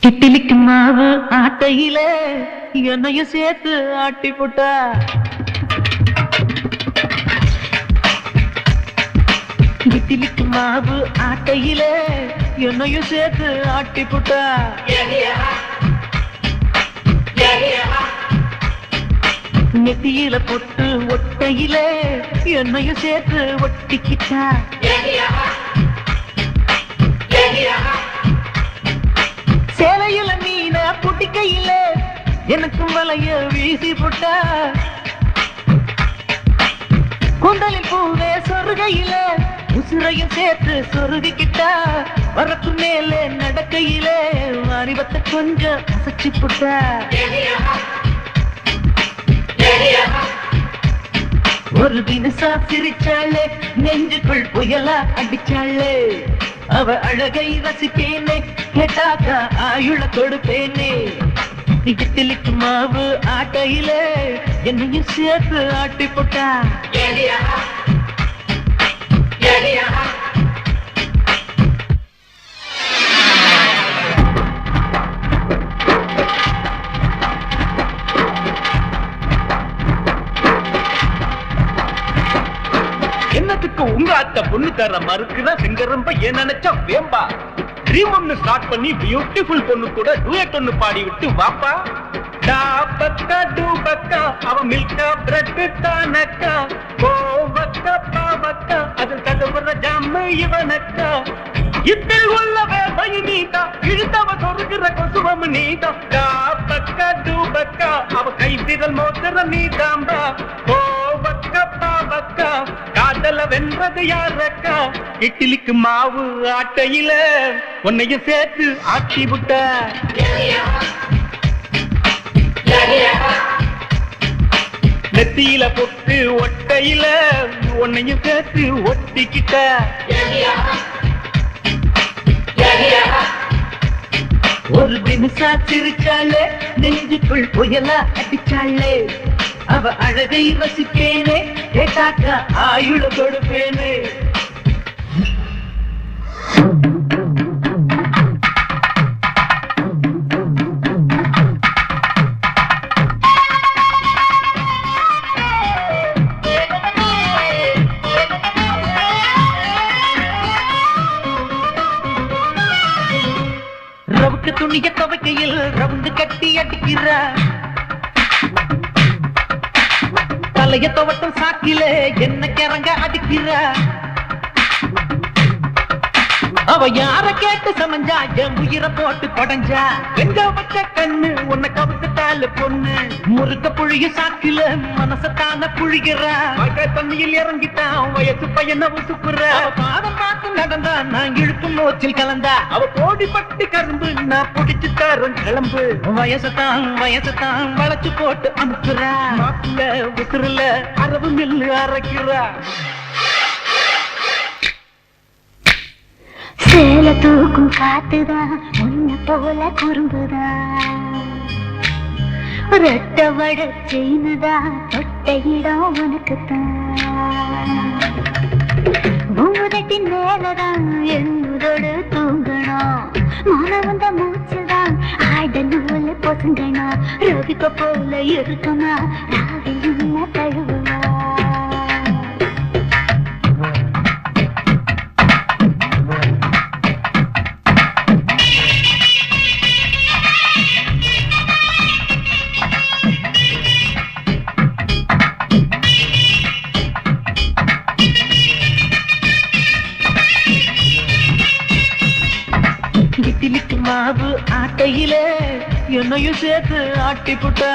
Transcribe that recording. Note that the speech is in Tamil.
இட்லிக்கு மாவு ஆட்டையில என்னையும் சேர்த்து ஆட்டி போட்டா. இட்லிக்கு மாவு ஆட்டையில என்னையும் சேர்த்து ஆட்டி போட்டா. நெத்தியில பொட்டு ஒட்டையில என்னையும் சேர்த்து ஒட்டிக்கிட்டா. சேலையில மீன புட்டிக்கையில எனக்கும் வலைய வீசி போட்டா. குந்தலில் பூவே சொருகையில உசுரையும் சேர்த்து சொருகிக்கிட்டா. வரப்பு மேலே நடக்கையில அறிவத்தை கொஞ்சம் அசைச்சு போட்டா. ஒரு தினசா சிரிச்சாளே, நெஞ்சுக்குள் புயலா அடிச்சாளே. அவ அழகை ரசிப்பேனே, கேட்டாக்கா ஆயுள கொடுப்பேனே. இட்லிக்கு மாவு ஆட்டையில என்னையும் சேர்த்து ஆட்டி போட்டா. என்னத்துக்கு உங்க அத்தை பொண்ணு தர மறுக்குதா சிங்கரம்ப ஏன் நினைச்சா வேம்பா. ட்ரீம் ஒன்னு ஸ்டார்ட் பண்ணி பியூட்டிஃபுல் பொண்ணு கூட டூயட் ஒன்னு பாடி விட்டு வாப்பா. டா பக்கா டூ பக்கா அவ மில்கா பிரெட் தானக்கா. ஓ பக்கா பாவக்கா அது கதவுற ஜாம இவனக்கா. இப்பில் உள்ளவே பயனீதா இழுத்தவ சொருகிற கொசுவம் நீதா. டா பக்கா டூ பக்கா அவ கை விரல் மோதிர நீதாம்பா. ஓ பக்கா பாவக்கா காதல வென்றது யாரக்கா. இட்லிக்கு மாவு ஆட்டையில உன்னையும் சேர்த்து ஆட்டி விட்ட. நெத்தியில பொட்டு ஒட்டையில உன்னையும் சேர்த்து ஒட்டிக்கிட்ட. ஒரு தினசா சிரிச்சாளே, நெஞ்சுக்குள் புயலா அடிச்சாளே. அவ அழகை ரசிப்பேனே, கேட்டாக்கா ஆயுள கொடுப்பேனே. ரவுக்கு துணிய துவைக்கையில் ரவுந்து கட்டி அடிக்கிற. தலைய துவட்டும் சாக்கில என்ன கிறங்க அடிக்கிற. அவ யார கேட்டு சமைஞ்சா என் உயிரை போட்டு கொடைஞ்சா. எங்க வச்ச கண்ணு உன்னை கவுத்துட்டால பொண்ணு. முறுக்க புழிய சாக்கில மனசத்தான புழிகிற. தண்ணியில் இறங்கிட்டான் வயசு பையனை உசுப்புற. பாதம் பார்த்து நடந்தா நான் இழுக்கும் மூச்சில் கலந்தா. அவ கோடி பட்டு கரும்பு நான் பிடிச்சு தரும் கிளம்பு. வயசத்தான் வளைச்சு போட்டு அமுக்குறா. மாப்பிள்ள உசுருல அரவு மில்லு அரைக்கிறா. சேல தூக்கும் காத்துதான் உன்ன போல குறும்புதான். ரெட்ட வட செய்யுதான் தொட்ட இடம் உனக்குத்தான். பூதத்தின் மேலதான் என்னோடு தூங்கணும். மன வந்த மூச்சுதான் ஆட நூல பொசுங்கணும். ரவிக்க போல இருக்குமா ராவில் என்ன தழுவுவா. இட்லிக்கு மாவு ஆட்டையில என்னையும் சேர்த்து ஆட்டி போட்டா.